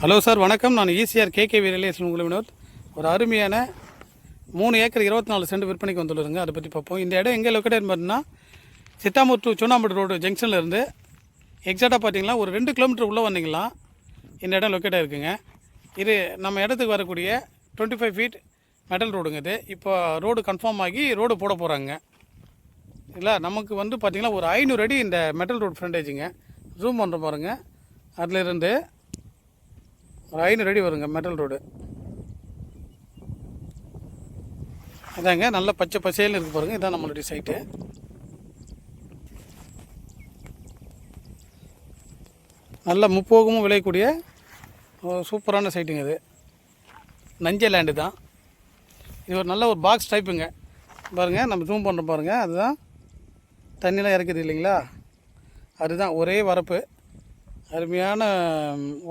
Hello sir, வணக்கம். நான் ECR KKV real estate Vinoth. ஒரு அருமையான 3 ஏக்கர் 24 சென்ட் விற்பனைக்கு வந்துள்ளதுங்க. அதை பற்றி பார்ப்போம். இந்த இடம் எங்கே லொக்கேட் பார்த்தீங்கன்னா சித்தாமூர் டு சூனாம்பட்டு ரோடு ஜங்ஷனில் இருந்து எக்ஸாக்டாக பார்த்தீங்கன்னா ஒரு 2 கிலோமீட்டர் உள்ளே வந்தீங்களா இந்த இடம் லொக்கேட்டாக இருக்குங்க. இது நம்ம இடத்துக்கு வரக்கூடிய 25 ஃபீட் மெட்டல் ரோடுங்க. இது இப்போ ரோடு கன்ஃபார்ம் ஆகி ரோடு போட போகிறாங்க. இல்லை, நமக்கு வந்து பார்த்திங்கன்னா ஒரு 500 அடி இந்த மெட்டல் ரோடு ஃப்ரண்டேஜுங்க. ஜூம் பண்ணுற பாருங்கள். அதிலிருந்து ஒரு 500 அடி வருங்க மெட்டல் ரோடு. அதாங்க நல்ல பச்சை பசேல்னு இருக்குது பாருங்கள். இதான் நம்மளுடைய சைட்டு. நல்ல முப்போகமும் விளையக்கூடிய சூப்பரான சைட்டுங்க. இது நஞ்சை லேண்டு தான். இது ஒரு நல்ல ஒரு பாக்ஸ் டைப்புங்க. பாருங்கள், நம்ம ஜூம் பண்ணுற பாருங்கள். அதுதான் தண்ணியெலாம் இறக்குது இல்லைங்களா, அதுதான் ஒரே வரப்பு. அருமையான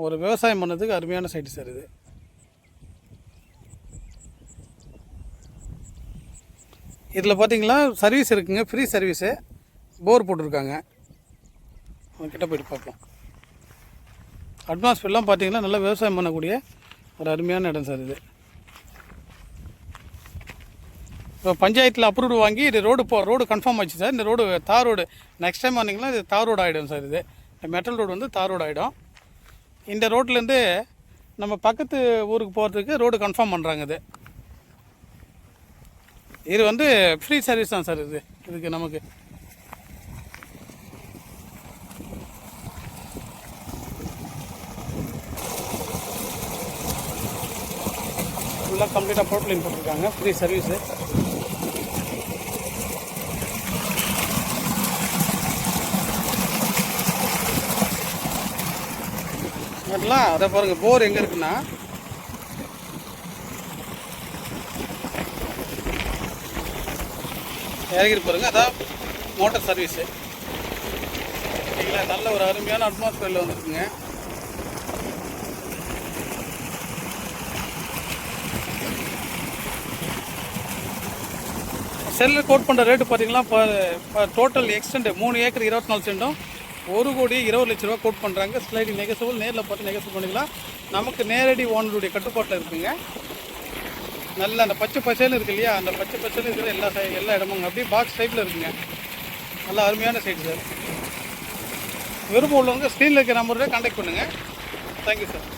ஒரு விவசாயம் பண்ணதுக்கு அருமையான சைட்டு சார் இது. இதில் பார்த்தீங்களா சர்வீஸ் இருக்குங்க, ஃப்ரீ சர்வீஸு. போர் போட்டிருக்காங்க. கிட்ட போய்ட்டு பார்ப்போம். அட்மாஸ்பியர்லாம் பார்த்தீங்கன்னா நல்லா விவசாயம் பண்ணக்கூடிய ஒரு அருமையான இடம் சார் இது. இப்போ பஞ்சாயத்தில் அப்ரூவ்டு வாங்கி இது ரோடு கன்ஃபார்ம் ஆச்சு சார். இந்த ரோடு தார் ரோடு. நெக்ஸ்ட் டைம் வந்தீங்கன்னா இது தார் ரோடு ஆகிடும் சார். இது மெட்டல் ரோடு வந்து தார் ரோடு ஆகிடும். இந்த ரோட்லேருந்து நம்ம பக்கத்து ஊருக்கு போகிறதுக்கு ரோடு கன்ஃபார்ம் பண்ணுறாங்க. இது வந்து ஃப்ரீ சர்வீஸ் தான் சார். இதுக்கு நமக்கு ஃபுல்லாக கம்ப்ளீட்டாக போர்ட்லைன் போட்டிருக்காங்க. Free service. அதெல்லாம் அதை பாருங்கள். போர் எங்கே இருக்குன்னா இறங்கிட்டு பாருங்கள். அதான் மோட்டர் சர்வீஸு. சரிங்களா, நல்ல ஒரு அருமையான அட்மாஸ்பியரில் வந்துருக்குங்க. செல்லில் கோட் பண்ணுற ரேட்டு பார்த்தீங்கன்னா இப்போ டோட்டல் எக்ஸ்டெண்ட் 3 ஏக்கர் 24 சென்டும் 1,20,00,000 கோட் பண்ணுறாங்க. ஸ்லைடிங் நெகசபிள். நேரில் பார்த்து நெகசபிள் பண்ணிக்கலாம். நமக்கு நேரடி ஓனருடைய கட்டுப்பாட்டில் இருக்குங்க. நல்ல அந்த பச்சை பச்சைன்னு இருக்கு இல்லையா, அந்த பச்சை பச்சைன்னு இருக்கிற எல்லா இடமுங்க அப்படியே பாக்ஸ் டைப்பில் இருக்குங்க. நல்ல அருமையான சைட் சார். விருப்பம் உள்ளவங்க ஸ்க்ரீனில் இருக்கிற நம்பரோட கான்டாக்ட் பண்ணுங்கள். Thank you sir.